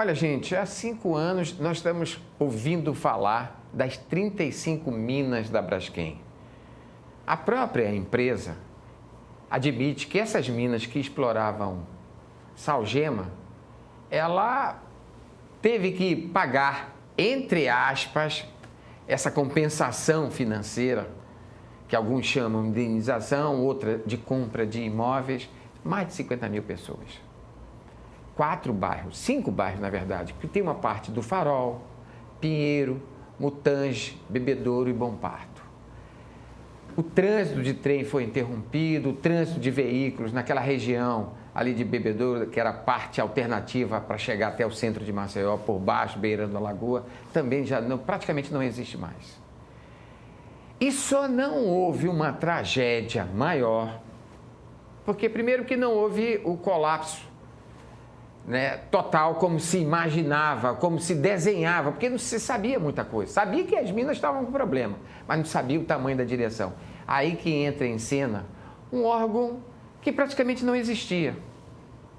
Olha, gente, há 5 anos nós estamos ouvindo falar das 35 minas da Braskem. A própria empresa admite que essas minas que exploravam salgema, ela teve que pagar, entre aspas, essa compensação financeira, que alguns chamam de indenização, outra de compra de imóveis, mais de 50 mil pessoas. 5 bairros, na verdade, que tem uma parte do Farol, Pinheiro, Mutange, Bebedouro e Bom Parto. O trânsito de trem foi interrompido, o trânsito de veículos naquela região ali de Bebedouro, que era a parte alternativa para chegar até o centro de Maceió, por baixo, beirando a lagoa, também já praticamente não existe mais. E só não houve uma tragédia maior, porque primeiro que não houve o colapso, né, total, como se imaginava, como se desenhava, porque não se sabia muita coisa. Sabia que as minas estavam com problema, mas não sabia o tamanho da direção. Aí que entra em cena um órgão que praticamente não existia,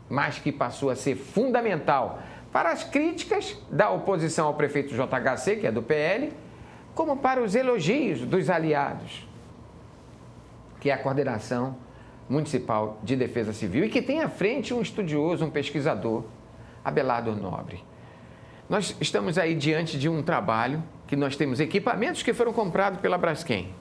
mas que passou a ser fundamental para as críticas da oposição ao prefeito JHC, que é do PL, como para os elogios dos aliados, que é a Coordenação Municipal de Defesa Civil, e que tem à frente um estudioso, um pesquisador, Abelardo Nobre. Nós estamos aí diante de um trabalho que nós temos equipamentos que foram comprados pela Braskem.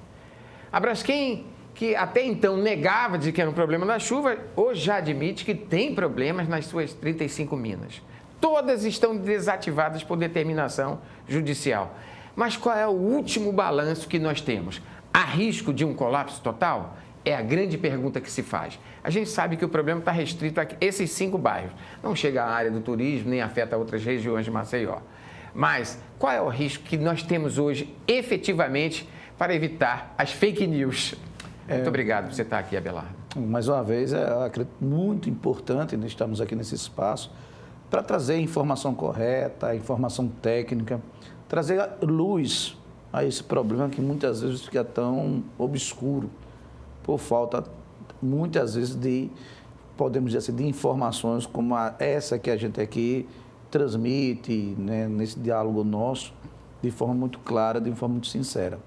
A Braskem, que até então negava de que era um problema da chuva, hoje já admite que tem problemas nas suas 35 minas. Todas estão desativadas por determinação judicial. Mas qual é o último balanço que nós temos? Há risco de um colapso total? É a grande pergunta que se faz. A gente sabe que o problema está restrito a esses 5 bairros. Não chega à área do turismo, nem afeta outras regiões de Maceió. Mas qual é o risco que nós temos hoje, efetivamente, para evitar as fake news? Muito obrigado por você estar aqui, Abelardo. Mais uma vez, eu acredito muito importante, estamos aqui nesse espaço, para trazer informação correta, informação técnica, trazer luz a esse problema que muitas vezes fica tão obscuro, por falta, muitas vezes, podemos dizer assim, de informações como essa que a gente aqui transmite, né, nesse diálogo nosso, de forma muito clara, de forma muito sincera.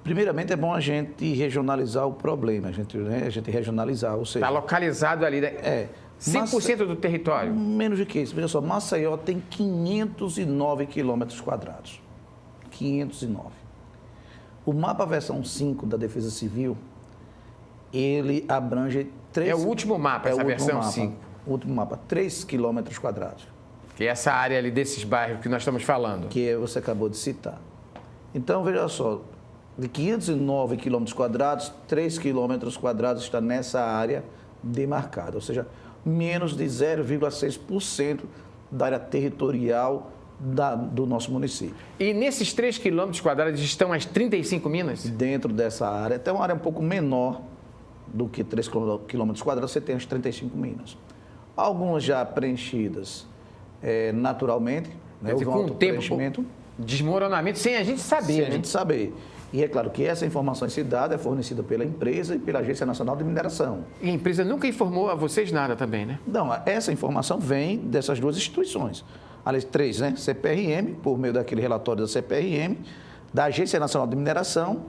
Primeiramente, é bom a gente regionalizar o problema, a gente regionalizar, ou seja... Está localizado ali, né? 5% do território? Menos do que isso. Veja só, Maceió tem 509 quilômetros quadrados. 509. O mapa versão 5 da Defesa Civil, ele abrange 3... É o último mapa, essa versão 5. O último mapa, 3 quilômetros quadrados. Que é essa área ali desses bairros que nós estamos falando. Que você acabou de citar. Então, veja só, de 509 quilômetros quadrados, 3 quilômetros quadrados está nessa área demarcada, ou seja, menos de 0,6% da área territorial do nosso município. E nesses 3 quilômetros quadrados estão as 35 minas? Dentro dessa área, até uma área um pouco menor do que 3 quilômetros quadrados, você tem as 35 minas. Algumas já preenchidas naturalmente, né, houve um autopreenchimento. Desmoronamento sem a gente saber, sem a gente saber. E é claro que essa informação esse dado é fornecida pela empresa e pela Agência Nacional de Mineração. E a empresa nunca informou a vocês nada também, né? Não, essa informação vem dessas duas instituições. Aliás, 3, né? CPRM, por meio daquele relatório da CPRM, da Agência Nacional de Mineração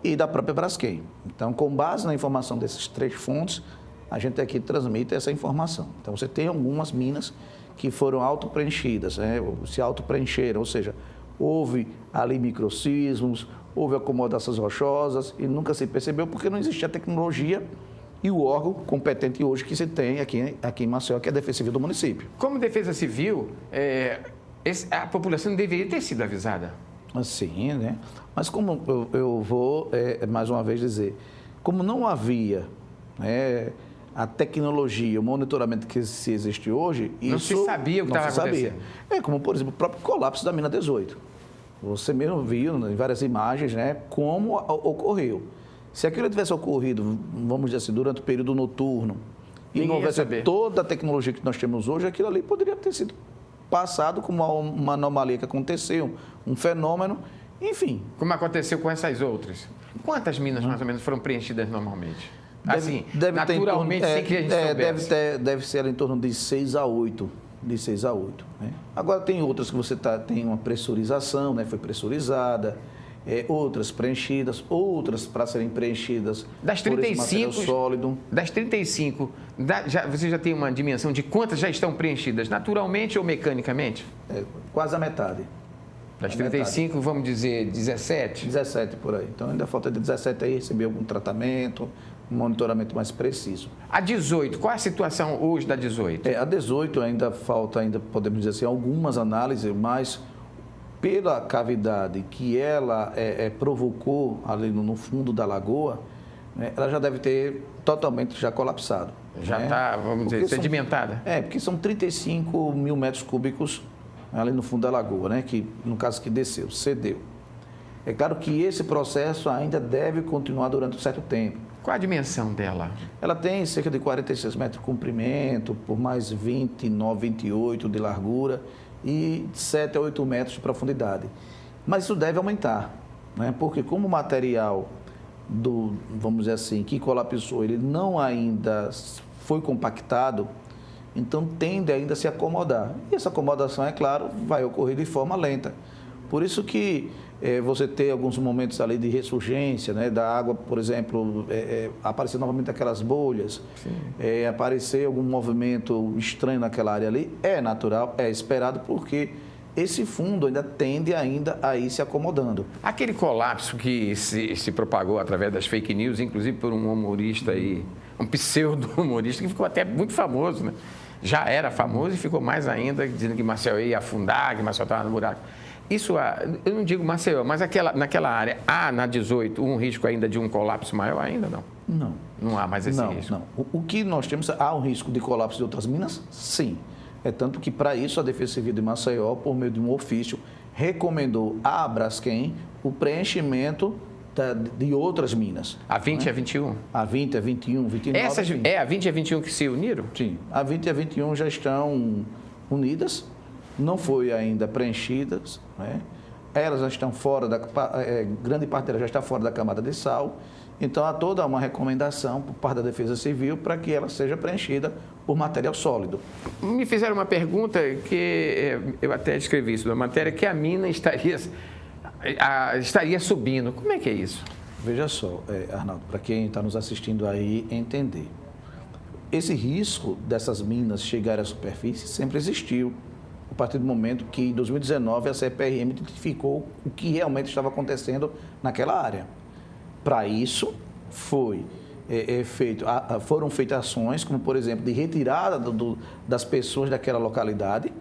e da própria Braskem. Então, com base na informação desses 3 fontes, a gente aqui transmite essa informação. Então, você tem algumas minas que foram autopreenchidas, né? Se autopreencheram, ou seja, houve ali microsismos, houve acomodações rochosas e nunca se percebeu porque não existia tecnologia e o órgão competente hoje que se tem aqui em Maceió, que é a Defesa Civil do município. Como Defesa Civil, a população deveria ter sido avisada. Sim, né? Mas como eu vou, mais uma vez, dizer, como não havia a tecnologia, o monitoramento que se existe hoje... Não se sabia o que estava acontecendo. É como, por exemplo, o próprio colapso da mina 18. Você mesmo viu em várias imagens, né, como ocorreu. Se aquilo tivesse ocorrido, vamos dizer assim, durante o período noturno, e não houvesse toda a tecnologia que nós temos hoje, aquilo ali poderia ter sido passado como uma anomalia que aconteceu, um fenômeno, enfim. Como aconteceu com essas outras? Quantas minas, mais ou menos, foram preenchidas normalmente? Assim, naturalmente, sem que a gente soubesse. Deve ser em torno de 6 a 8 de 6 a 8. Né? Agora tem outras que você tem uma pressurização, né? Foi pressurizada, outras preenchidas, outras para serem preenchidas das por 35, esse material sólido. Das 35, você já tem uma dimensão de quantas já estão preenchidas, naturalmente ou mecanicamente? Quase a metade. Das 35, metade. Vamos dizer 17? 17 por aí. Então ainda falta de 17 aí receber algum tratamento, um monitoramento mais preciso. A 18, qual é a situação hoje da 18? A 18 ainda falta, podemos dizer assim, algumas análises, mas pela cavidade que ela provocou ali no fundo da lagoa, né, ela já deve ter totalmente já colapsado. Já está, vamos dizer, sedimentada. Porque são 35 mil metros cúbicos ali no fundo da lagoa, né, que no caso que desceu, cedeu. É claro que esse processo ainda deve continuar durante um certo tempo. Qual a dimensão dela? Ela tem cerca de 46 metros de comprimento, por mais 29, 28 de largura e 7 a 8 metros de profundidade. Mas isso deve aumentar, né? Porque como o material vamos dizer assim, que colapsou, ele não ainda foi compactado, então tende ainda a se acomodar. E essa acomodação, é claro, vai ocorrer de forma lenta. Por isso que você tem alguns momentos ali de ressurgência, né, da água, por exemplo, aparecer novamente aquelas bolhas, aparecer algum movimento estranho naquela área ali, é natural, é esperado, porque esse fundo ainda tende a ir se acomodando. Aquele colapso que se propagou através das fake news, inclusive por um humorista aí, um pseudo-humorista, que ficou até muito famoso, né? Já era famoso e ficou mais ainda, dizendo que Maceió ia afundar, que Maceió estava no buraco. Isso, eu não digo Maceió, mas naquela área, há na 18 um risco ainda de um colapso maior ainda, não? Não. Não há mais esse risco? Não. O que nós temos, há um risco de colapso de outras minas? Sim. É tanto que, para isso, a Defesa Civil de Maceió, por meio de um ofício, recomendou à Braskem o preenchimento de outras minas. A 20 e a 21? A 20, a 21, 29... Essas, a 20 e a 21 que se uniram? Sim. A 20 e a 21 já estão unidas, não foi ainda preenchidas, né? Elas já estão fora grande parte delas já está fora da camada de sal, então há toda uma recomendação por parte da Defesa Civil para que ela seja preenchida por material sólido. Me fizeram uma pergunta que eu até escrevi isso na matéria, que a mina estaria subindo. Como é que é isso? Veja só, Arnaldo, para quem está nos assistindo aí entender. Esse risco dessas minas chegarem à superfície sempre existiu. A partir do momento que, em 2019, a CPRM identificou o que realmente estava acontecendo naquela área. Para isso, foram feitas ações, como, por exemplo, de retirada das pessoas daquela localidade.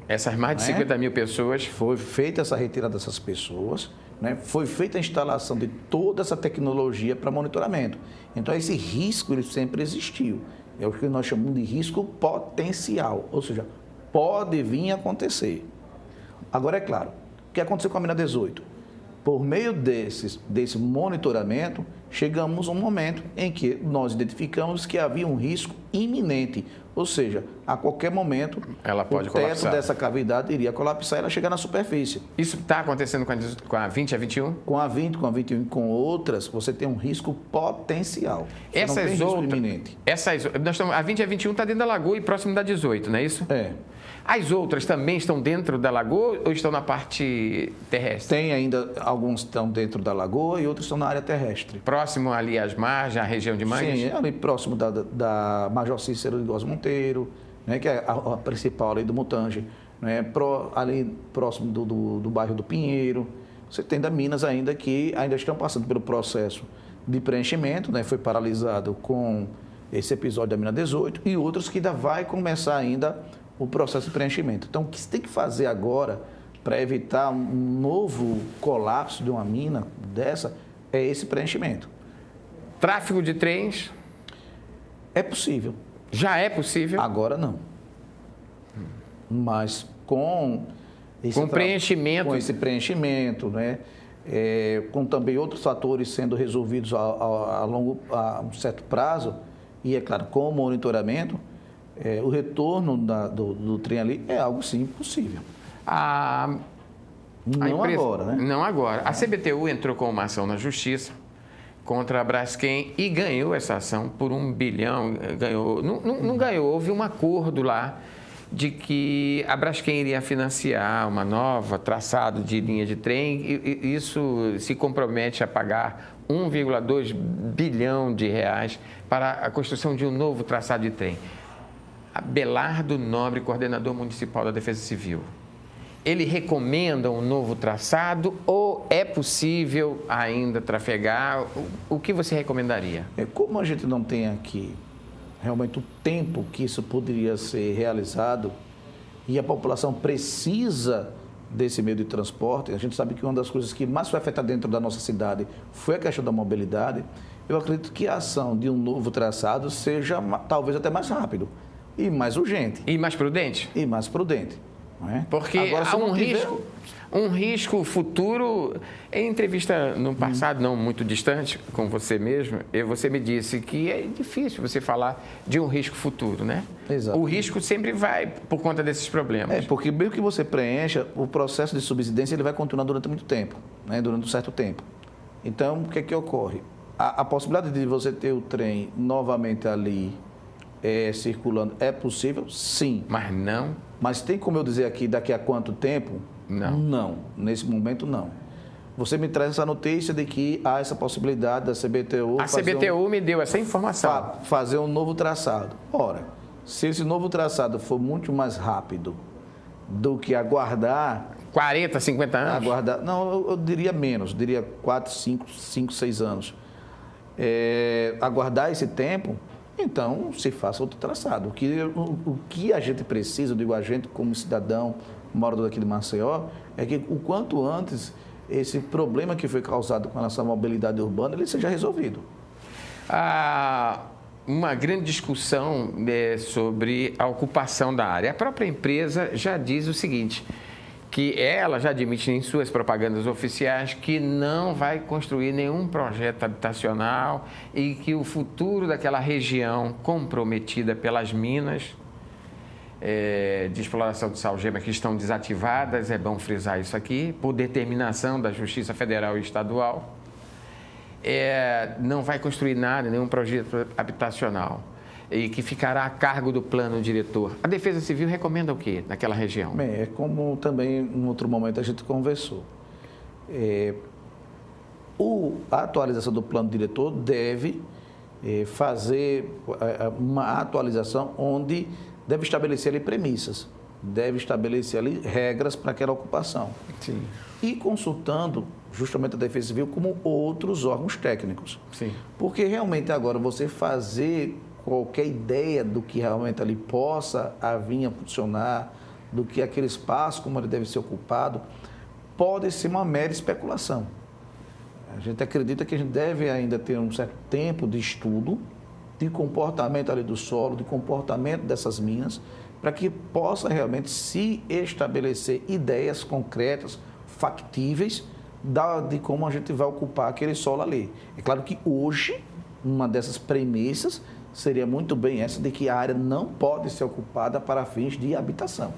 Essas mais de 50 mil pessoas. Foi feita essa retirada dessas pessoas, né? Foi feita a instalação de toda essa tecnologia para monitoramento. Então, esse risco ele sempre existiu. É o que nós chamamos de risco potencial, ou seja, pode vir a acontecer. Agora, é claro, o que aconteceu com a mina 18? Por meio desse monitoramento, chegamos a um momento em que nós identificamos que havia um risco iminente, ou seja, a qualquer momento o teto dessa cavidade iria colapsar e ela chegar na superfície. Isso está acontecendo com a 20 a 21? Com a 20, com a 21 e com outras, você tem um risco potencial. Essas outras, iminente. A 20 a 21 está dentro da lagoa e próximo da 18, não é isso? É. As outras também estão dentro da lagoa ou estão na parte terrestre? Tem ainda, alguns estão dentro da lagoa e outros estão na área terrestre. Próximo ali às margens, a região de Mangues? Sim, ali próximo da Major Cícero de Góes Monteiro, né, que é a principal ali do Mutange, né, ali próximo do bairro do Pinheiro. Você tem da Minas ainda que ainda estão passando pelo processo de preenchimento, né, foi paralisado com esse episódio da mina 18 e outros que ainda vai começar ainda o processo de preenchimento. Então, o que se tem que fazer agora para evitar um novo colapso de uma mina dessa é esse preenchimento. Tráfego de trens? É possível. Já é possível? Agora não. Mas com esse preenchimento. Com esse preenchimento, né? Com também outros fatores sendo resolvidos a um certo prazo, e é claro, com o monitoramento, o retorno do trem ali é algo sim possível. Não agora, né? Não agora. A CBTU entrou com uma ação na Justiça contra a Braskem e ganhou essa ação por 1 bilhão. Ganhou, não ganhou, houve um acordo lá de que a Braskem iria financiar uma nova traçado de linha de trem e isso se compromete a pagar 1,2 bilhão de reais para a construção de um novo traçado de trem. Abelardo Nobre, coordenador municipal da Defesa Civil, ele recomenda um novo traçado ou é possível ainda trafegar? O que você recomendaria? Como a gente não tem aqui realmente o tempo que isso poderia ser realizado e a população precisa desse meio de transporte, a gente sabe que uma das coisas que mais foi afetada dentro da nossa cidade foi a questão da mobilidade. Eu acredito que a ação de um novo traçado seja talvez até mais rápido e mais urgente. E mais prudente? E mais prudente. Não é? Porque agora, há um risco futuro. Em entrevista no passado, não muito distante, com você mesmo, você me disse que é difícil você falar de um risco futuro, né? Exato. O risco sempre vai por conta desses problemas. Porque meio que você preencha, o processo de subsidência ele vai continuar durante muito tempo, né? Durante um certo tempo. Então, o que é que ocorre? A possibilidade de você ter o trem novamente ali circulando é possível? Sim. Mas não... Mas tem como eu dizer aqui daqui a quanto tempo? Não. Não, nesse momento não. Você me traz essa notícia de que há essa possibilidade da CBTU... A CBTU me deu essa informação. Fazer um novo traçado. Ora, se esse novo traçado for muito mais rápido do que aguardar... 40, 50 anos? Aguardar, não, eu diria menos, diria 4, 5, 6 anos. Aguardar esse tempo... Então, se faça outro traçado. O que a gente precisa, eu digo a gente como cidadão, morador daqui de Maceió, é que o quanto antes esse problema que foi causado com a nossa mobilidade urbana, ele seja resolvido. Uma grande discussão sobre a ocupação da área. A própria empresa já diz o seguinte, que ela já admite em suas propagandas oficiais que não vai construir nenhum projeto habitacional e que o futuro daquela região comprometida pelas minas de exploração de salgema que estão desativadas, é bom frisar isso aqui, por determinação da Justiça Federal e Estadual, não vai construir nada, nenhum projeto habitacional. E que ficará a cargo do plano diretor. A Defesa Civil recomenda o quê naquela região? Bem, como também em outro momento a gente conversou. A atualização do plano diretor deve fazer uma atualização onde deve estabelecer ali premissas, deve estabelecer ali regras para aquela ocupação. Sim. E consultando justamente a Defesa Civil como outros órgãos técnicos. Sim. Porque realmente agora você fazer qualquer ideia do que realmente ali possa vir a funcionar, do que aquele espaço, como ele deve ser ocupado, pode ser uma mera especulação. A gente acredita que a gente deve ainda ter um certo tempo de estudo, de comportamento ali do solo, de comportamento dessas minas, para que possa realmente se estabelecer ideias concretas, factíveis, de como a gente vai ocupar aquele solo ali. É claro que hoje, uma dessas premissas seria muito bem essa de que a área não pode ser ocupada para fins de habitação.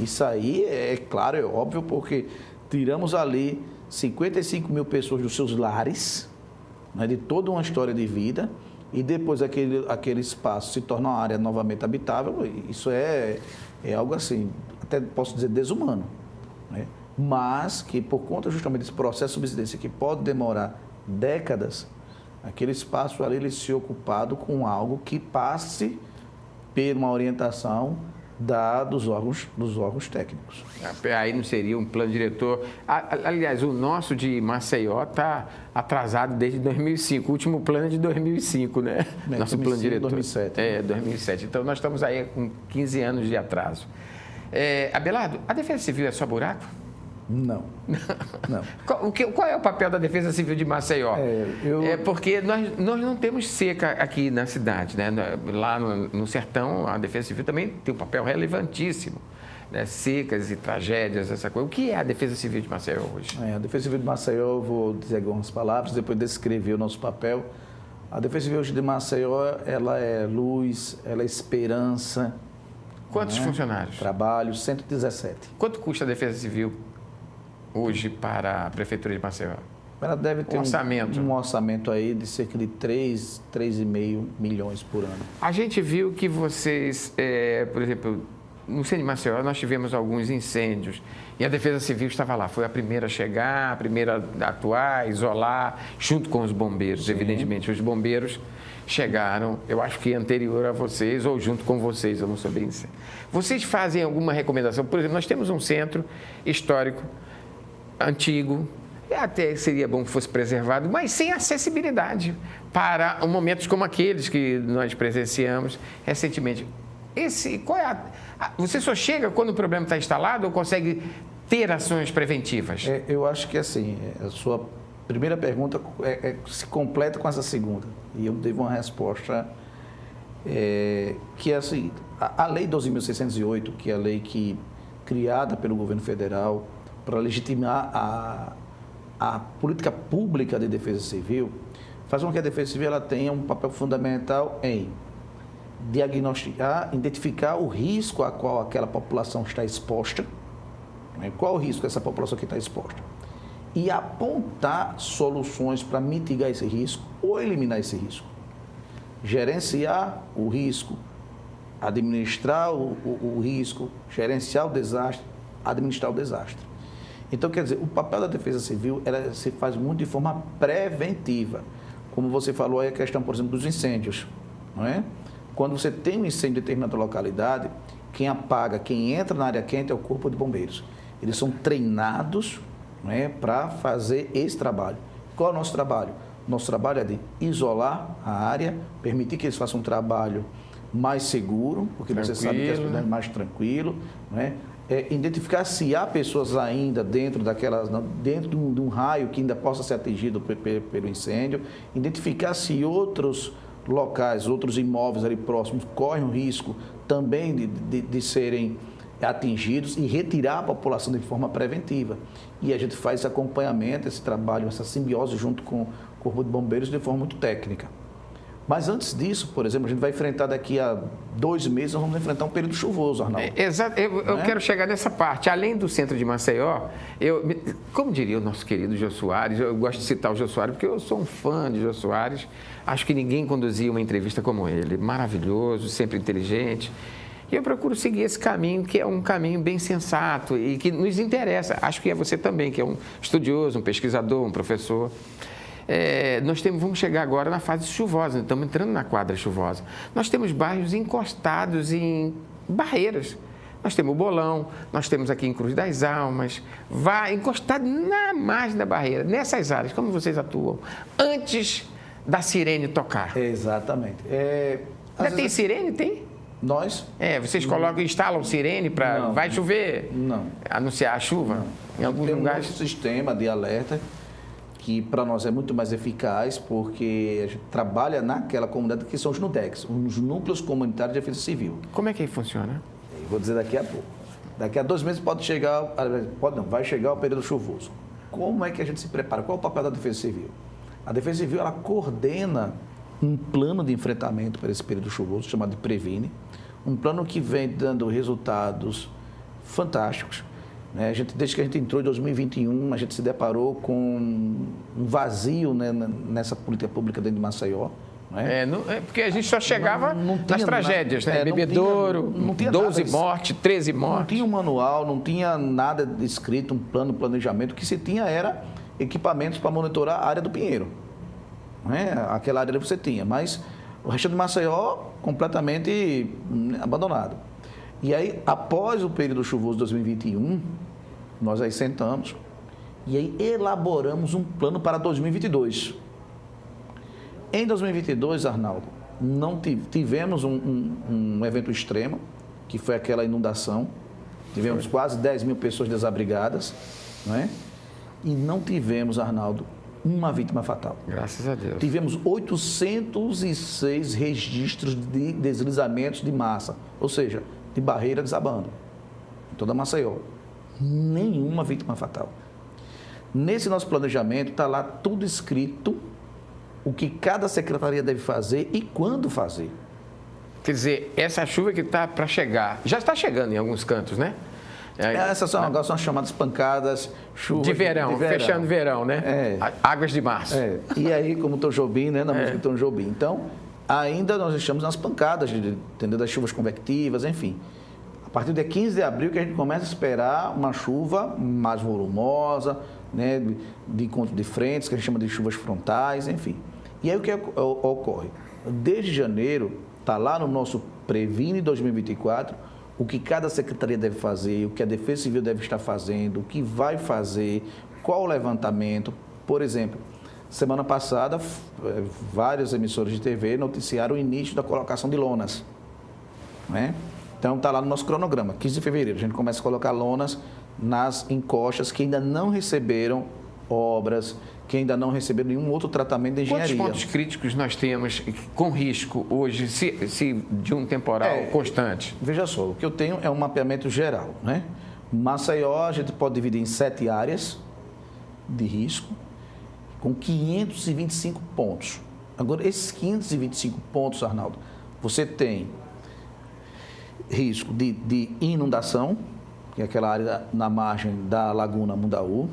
Isso aí é claro, é óbvio, porque tiramos ali 55 mil pessoas dos seus lares, né, de toda uma história de vida, e depois aquele espaço se torna uma área novamente habitável. Isso é algo assim, até posso dizer desumano, né? Mas que por conta justamente desse processo de subsidência que pode demorar décadas, aquele espaço ali ele ser ocupado com algo que passe por uma orientação dos órgãos técnicos. Aí não seria um plano diretor. Aliás, o nosso de Maceió está atrasado desde 2005. O último plano é de 2005, né? Nosso 2005, plano diretor. 2007. 2007. Então, nós estamos aí com 15 anos de atraso. Abelardo, a Defesa Civil é só buraco? Não. Qual é o papel da Defesa Civil de Maceió? Porque nós não temos seca aqui na cidade, né? Lá no sertão, a Defesa Civil também tem um papel relevantíssimo, né? Secas e tragédias, essa coisa. O que é a Defesa Civil de Maceió hoje? A Defesa Civil de Maceió, eu vou dizer algumas palavras, depois descrever o nosso papel. A Defesa Civil hoje de Maceió, ela é luz, ela é esperança. Quantos funcionários? Trabalho, 117. Quanto custa a Defesa Civil hoje para a Prefeitura de Maceió? Ela deve ter um orçamento aí de cerca de 3,5 milhões por ano. A gente viu que vocês, por exemplo, no centro de Maceió nós tivemos alguns incêndios e a Defesa Civil estava lá, foi a primeira a chegar, a primeira a atuar, isolar, junto com os bombeiros. Sim. Evidentemente, os bombeiros chegaram, eu acho que anterior a vocês ou junto com vocês, eu não sou bem certo. Vocês fazem alguma recomendação? Por exemplo, nós temos um centro histórico antigo, até seria bom que fosse preservado, mas sem acessibilidade para momentos como aqueles que nós presenciamos recentemente. Você só chega quando o problema está instalado ou consegue ter ações preventivas? Eu acho que assim, a sua primeira pergunta se completa com essa segunda. E eu devo uma resposta que é assim, a Lei 12.608, que é a lei criada pelo governo federal para legitimar a política pública de defesa civil, faz com que a defesa civil ela tenha um papel fundamental em diagnosticar, identificar o risco a qual aquela população está exposta, né? Qual o risco que essa população aqui está exposta, e apontar soluções para mitigar esse risco ou eliminar esse risco. Gerenciar o risco, administrar o risco, gerenciar o desastre, administrar o desastre. Então, quer dizer, o papel da Defesa Civil ela se faz muito de forma preventiva. Como você falou aí, a questão, por exemplo, dos incêndios, não é? Quando você tem um incêndio em determinada localidade, quem apaga, quem entra na área quente é o Corpo de Bombeiros. Eles são treinados, não é, para fazer esse trabalho. Qual é o nosso trabalho? Nosso trabalho é de isolar a área, permitir que eles façam um trabalho mais seguro, porque tranquilo, você sabe que as pessoas é mais tranquilo, não é? Identificar se há pessoas ainda dentro de um raio que ainda possa ser atingido pelo incêndio, identificar se outros locais, outros imóveis ali próximos correm o risco também de serem atingidos e retirar a população de forma preventiva. E a gente faz esse acompanhamento, esse trabalho, essa simbiose junto com o Corpo de Bombeiros de forma muito técnica. Mas antes disso, por exemplo, a gente vai enfrentar daqui a 2 meses, nós vamos enfrentar um período chuvoso, Arnaldo. Exato, eu quero chegar nessa parte. Além do centro de Maceió, como diria o nosso querido Jô Soares, eu gosto de citar o Jô Soares porque eu sou um fã de Jô Soares, acho que ninguém conduzia uma entrevista como ele, maravilhoso, sempre inteligente. E eu procuro seguir esse caminho, que é um caminho bem sensato e que nos interessa. Acho que é você também, que é um estudioso, um pesquisador, um professor. Vamos chegar agora na fase chuvosa, estamos entrando na quadra chuvosa. Nós temos bairros encostados em barreiras. Nós temos o Bolão, nós temos aqui em Cruz das Almas, encostado na margem da barreira. Nessas áreas, como vocês atuam? Antes da sirene tocar. Exatamente. Ainda tem sirene? Tem? Nós? Vocês colocam, instalam sirene para vai chover? Não. Anunciar a chuva? Não. Em alguns lugares? Um sistema de alerta que para nós é muito mais eficaz, porque a gente trabalha naquela comunidade que são os NUDECs, os Núcleos Comunitários de Defesa Civil. Como é que funciona? Eu vou dizer daqui a pouco. Daqui a 2 meses vai chegar o período chuvoso. Como é que a gente se prepara? Qual é o papel da Defesa Civil? A Defesa Civil ela coordena um plano de enfrentamento para esse período chuvoso, chamado de Previne, um plano que vem dando resultados fantásticos. Desde que a gente entrou em 2021, a gente se deparou com um vazio, né, nessa política pública dentro de Maceió. Porque a gente só chegava nas tragédias, né? Bebedouro, não tinha 12 mortes, 13 mortes. Não tinha um manual, não tinha nada escrito, um plano de planejamento. O que se tinha era equipamentos para monitorar a área do Pinheiro. Aquela área ali você tinha, mas o resto de Maceió completamente abandonado. E aí, após o período chuvoso de 2021, nós aí sentamos e aí elaboramos um plano para 2022. Em 2022, Arnaldo, não tivemos um evento extremo, que foi aquela inundação. Tivemos quase 10 mil pessoas desabrigadas, e não tivemos, Arnaldo, uma vítima fatal. Graças a Deus. Tivemos 806 registros de deslizamentos de massa, ou seja, de barreira desabando, em toda Maceió. Nenhuma vítima fatal. Nesse nosso planejamento está lá tudo escrito, o que cada secretaria deve fazer e quando fazer. Quer dizer, essa chuva que está para chegar, já está chegando em alguns cantos, né? Essas são agora são as chamadas pancadas, chuvas de verão, fechando verão, né? Águas de março. E aí, como Tom Jobim, né? Na música Tom Jobim. Então, ainda nós estamos nas pancadas, entendeu? Das chuvas convectivas, enfim. partir do dia 15 de abril que a gente começa a esperar uma chuva mais volumosa, né, de encontro de frentes, que a gente chama de chuvas frontais, enfim. E aí o que ocorre? Desde janeiro, está lá no nosso Previne 2024, o que cada secretaria deve fazer, o que a Defesa Civil deve estar fazendo, o que vai fazer, qual o levantamento. Por exemplo, semana passada, vários emissores de TV noticiaram o início da colocação de lonas, né? Então, está lá no nosso cronograma, 15 de fevereiro, a gente começa a colocar lonas nas encostas que ainda não receberam obras, que ainda não receberam nenhum outro tratamento de engenharia. Quantos pontos críticos nós temos com risco hoje, se de um temporal constante? Veja só, o que eu tenho é um mapeamento geral, né? Maceió, a gente pode dividir em 7 áreas de risco, com 525 pontos. Agora, esses 525 pontos, Arnaldo, você tem risco de inundação, que é aquela área na margem da Laguna Mundaú,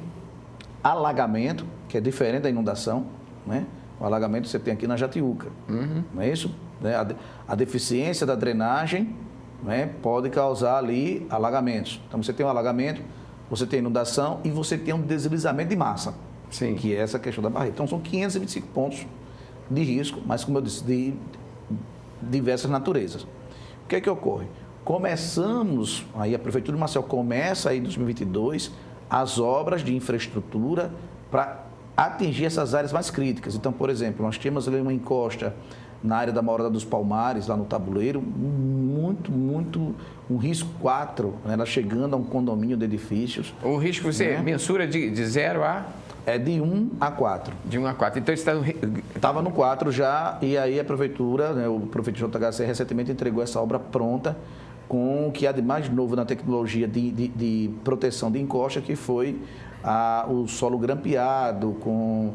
alagamento, que é diferente da inundação, né? O alagamento você tem aqui na Jatiuca, não é isso? A deficiência da drenagem, né, pode causar ali alagamentos. Então, você tem um alagamento, você tem inundação e você tem um deslizamento de massa, sim, que é essa questão da barreira. Então, são 525 pontos de risco, mas, como eu disse, de diversas naturezas. O que é que ocorre? Começamos, aí a Prefeitura de Maceió começa aí em 2022 as obras de infraestrutura para atingir essas áreas mais críticas. Então, por exemplo, nós temos ali uma encosta na área da Morada dos Palmares, lá no Tabuleiro, um risco 4, né, ela chegando a um condomínio de edifícios. O risco você mensura de 0 a... É de 1 a 4. De 1 a 4. Então, você está no... Estava no 4 já, e aí a Prefeitura, né, o prefeito JHC recentemente entregou essa obra pronta, com o que há de mais novo na tecnologia de proteção de encosta, que foi o solo grampeado, com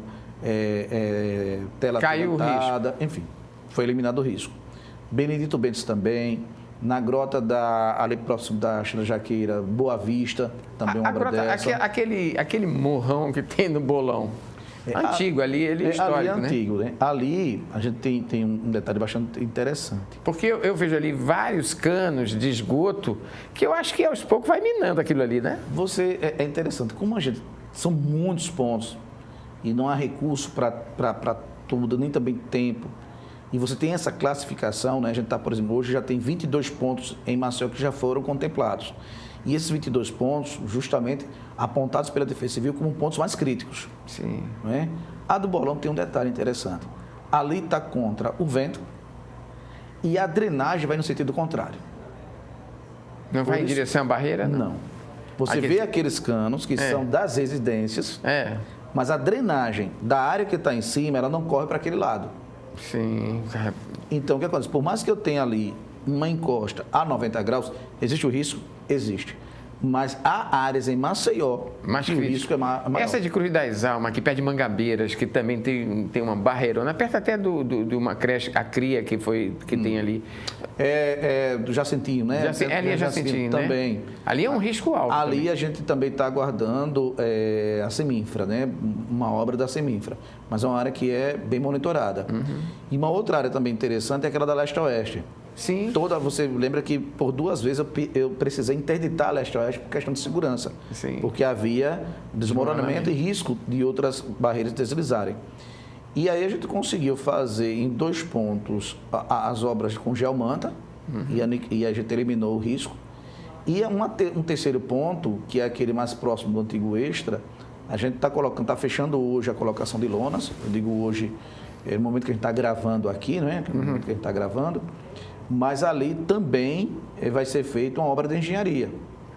tela pilotada, enfim, foi eliminado o risco. Benedito Bentes também, na grota ali próximo da China Jaqueira, Boa Vista, também uma obra dessa. Aquele morrão que tem no Bolão, antigo ali, ele é histórico, ali é antigo, né? Ali a gente tem um detalhe bastante interessante. Porque eu vejo ali vários canos de esgoto que eu acho que aos poucos vai minando aquilo ali, né? É interessante, como a gente... São muitos pontos e não há recurso para tudo, nem também tempo. E você tem essa classificação, né? A gente está, por exemplo, hoje já tem 22 pontos em Maceió que já foram contemplados. E esses 22 pontos, justamente, apontados pela Defesa Civil como pontos mais críticos. Sim. Não é? A do Bolão tem um detalhe interessante. Ali está contra o vento e a drenagem vai no sentido contrário. Não vai em direção à barreira? Não. Você vê aqueles canos que são das residências, mas a drenagem da área que está em cima, ela não corre para aquele lado. Sim. Então, o que acontece? Por mais que eu tenha ali uma encosta a 90 graus, existe o risco? Existe. Mas há áreas em Maceió que o risco é maior. Essa de Cruz das Almas, aqui perto de Mangabeiras, que também tem uma barreirona, perto até de uma creche, a CRIA, que tem ali. Do Jacentinho, né? Ali é Jacentinho, né? Também. Ali é um risco alto. Ali também. A gente também está aguardando a Seminfra, né? Uma obra da Seminfra. Mas é uma área que é bem monitorada. E uma outra área também interessante é aquela da leste-oeste. Sim. Você lembra que por 2 vezes eu precisei interditar a leste-oeste por questão de segurança. Sim. Porque havia desmoronamento e risco de outras barreiras deslizarem. E aí a gente conseguiu fazer em 2 pontos as obras com geomanta, e a gente eliminou o risco. E um terceiro ponto, que é aquele mais próximo do antigo Extra, a gente está fechando hoje a colocação de lonas. Eu digo hoje, é o momento que a gente está gravando aqui, né? É o momento que a gente está gravando. Mas ali também vai ser feita uma obra de engenharia,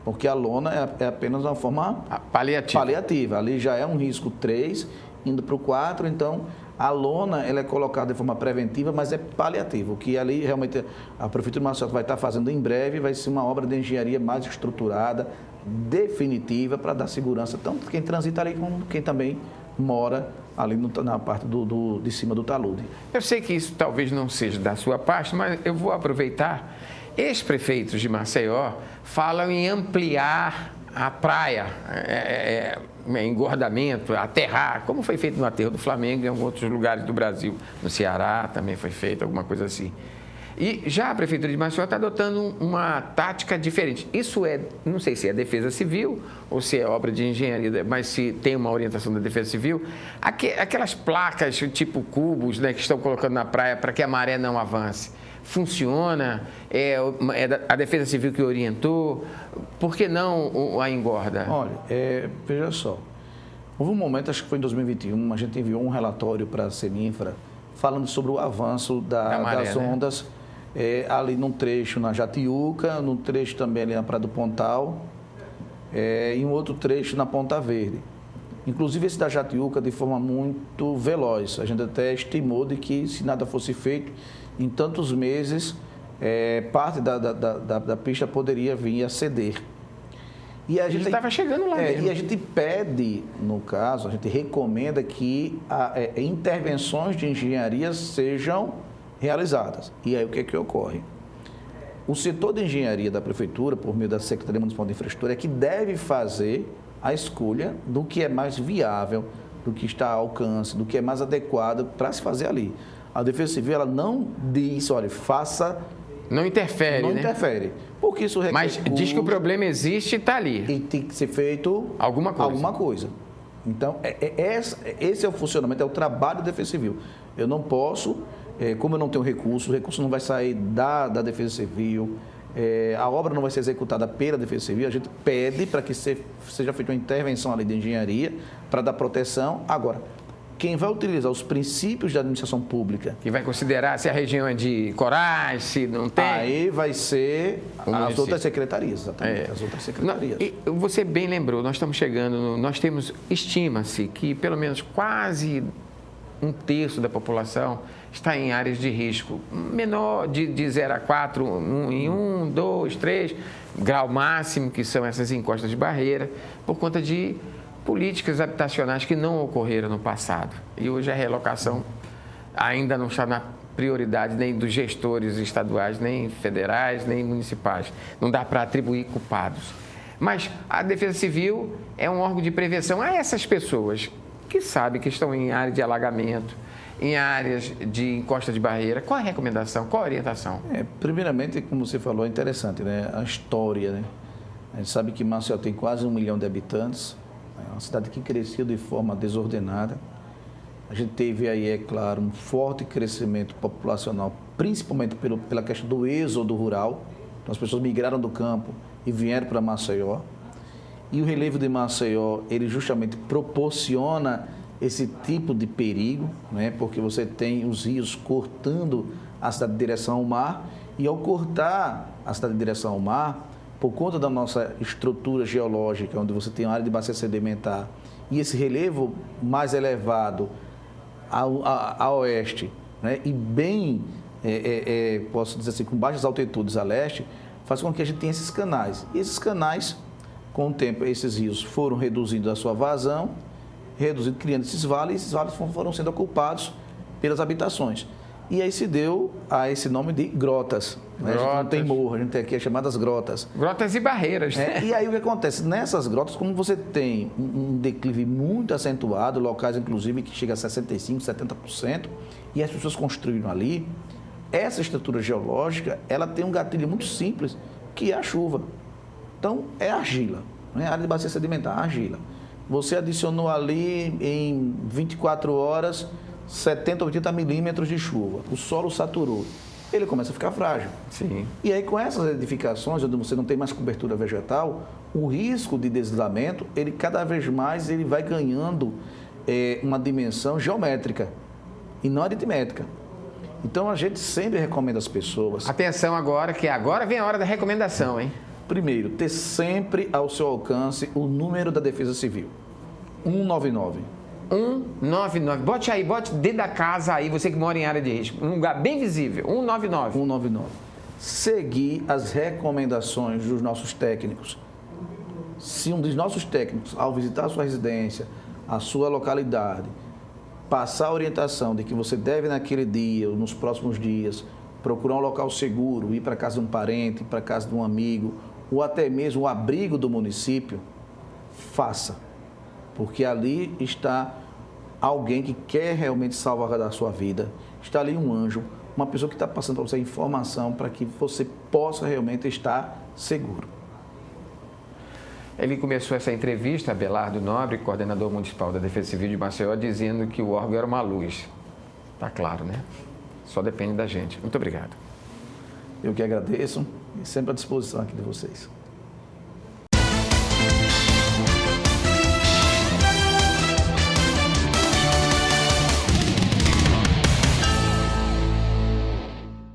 porque a lona é apenas uma forma paliativa. Ali já é um risco 3, indo para o 4, então a lona ela é colocada de forma preventiva, mas é paliativa. O que ali realmente a Prefeitura de Maceió vai estar fazendo em breve vai ser uma obra de engenharia mais estruturada, definitiva, para dar segurança tanto quem transita ali como quem também mora ali na parte de cima do talude. Eu sei que isso talvez não seja da sua parte, mas eu vou aproveitar. Ex-prefeitos de Maceió falam em ampliar a praia, engordamento, aterrar, como foi feito no aterro do Flamengo e em outros lugares do Brasil. No Ceará também foi feito alguma coisa assim. E já a Prefeitura de Maceió está adotando uma tática diferente. Isso não sei se é Defesa Civil ou se é obra de engenharia, mas se tem uma orientação da Defesa Civil. Aquelas placas tipo cubos, né, que estão colocando na praia para que a maré não avance. Funciona? É a Defesa Civil que orientou? Por que não a engorda? Olha, veja só. Houve um momento, acho que foi em 2021, a gente enviou um relatório para a Seminfra falando sobre o avanço das ondas, né? Ali num trecho na Jatiuca, num trecho também ali na Praia do Pontal, e um outro trecho na Ponta Verde. Inclusive esse da Jatiuca de forma muito veloz. A gente até estimou de que, se nada fosse feito, em tantos meses, parte da pista poderia vir a ceder. E a gente estava chegando lá mesmo. E a gente pede, no caso, a gente recomenda que intervenções de engenharia sejam realizadas. E aí o que é que ocorre? O setor de engenharia da Prefeitura, por meio da Secretaria Municipal de Infraestrutura, é que deve fazer a escolha do que é mais viável, do que está ao alcance, do que é mais adequado para se fazer ali. A Defesa Civil, ela não diz, olha, faça... Não interfere, Não né? interfere. Porque isso requer Mas diz que o problema existe e está ali. E tem que ser feito alguma coisa. Então, esse é o funcionamento, é o trabalho da Defesa Civil. Eu não posso, como eu não tenho recurso, o recurso não vai sair da Defesa Civil, a obra não vai ser executada pela Defesa Civil, a gente pede para que seja feita uma intervenção ali de engenharia para dar proteção. Agora, quem vai utilizar os princípios da administração pública... Que vai considerar se a região é de corais, se não tem... Aí vai ser as outras secretarias, exatamente, as outras secretarias. E você bem lembrou, nós estamos chegando, estima-se que pelo menos quase 1/3 da população está em áreas de risco menor, de 0 a 4, em 1, 2, 3, grau máximo, que são essas encostas de barreira, por conta de políticas habitacionais que não ocorreram no passado. E hoje a relocação ainda não está na prioridade nem dos gestores estaduais, nem federais, nem municipais. Não dá para atribuir culpados. Mas a Defesa Civil é um órgão de prevenção a essas pessoas que sabem que estão em área de alagamento, em áreas de encosta de barreira. Qual a recomendação? Qual a orientação? Primeiramente, como você falou, é interessante, né? A história, né? A gente sabe que Maceió tem quase 1 milhão de habitantes. É uma cidade que cresceu de forma desordenada. A gente teve aí, é claro, um forte crescimento populacional, principalmente pela questão do êxodo rural. Então, as pessoas migraram do campo e vieram para Maceió. E o relevo de Maceió, ele justamente proporciona esse tipo de perigo, né? Porque você tem os rios cortando a cidade em direção ao mar. E ao cortar a cidade em direção ao mar, por conta da nossa estrutura geológica, onde você tem uma área de bacia sedimentar e esse relevo mais elevado a oeste, né, e bem, posso dizer assim, com baixas altitudes a leste, faz com que a gente tenha esses canais. E esses canais, com o tempo, esses rios foram reduzindo a sua vazão, criando esses vales, e esses vales foram sendo ocupados pelas habitações. E aí se deu a esse nome de grotas. Né? A gente não tem morro, a gente tem aqui as chamadas grotas. Grotas e barreiras. Né? E aí o que acontece? Nessas grotas, como você tem um declive muito acentuado, locais inclusive que chega a 65%, 70%, e as pessoas construíram ali, essa estrutura geológica, ela tem um gatilho muito simples, que é a chuva. Então, é argila. Né? A área de bacia sedimentar, argila. Você adicionou ali em 24 horas... 70, 80 milímetros de chuva, o solo saturou, ele começa a ficar frágil. Sim. E aí, com essas edificações, onde você não tem mais cobertura vegetal, o risco de deslizamento, ele cada vez mais ele vai ganhando uma dimensão geométrica e não aritmética. Então, a gente sempre recomenda às pessoas... Atenção agora, que agora vem a hora da recomendação, hein? Primeiro, ter sempre ao seu alcance o número da Defesa Civil, 199. 199. Bote dentro da casa aí, você que mora em área de risco. Um lugar bem visível. 199. 199. Seguir as recomendações dos nossos técnicos. Se um dos nossos técnicos, ao visitar a sua residência, a sua localidade, passar a orientação de que você deve naquele dia ou nos próximos dias procurar um local seguro, ir para a casa de um parente, ir para a casa de um amigo, ou até mesmo o abrigo do município, faça. Porque ali está alguém que quer realmente salvar a sua vida, está ali um anjo, uma pessoa que está passando para você informação para que você possa realmente estar seguro. Ele começou essa entrevista, Abelardo Nobre, coordenador municipal da Defesa Civil de Maceió, dizendo que o órgão era uma luz. Está claro, né? Só depende da gente. Muito obrigado. Eu que agradeço e sempre à disposição aqui de vocês.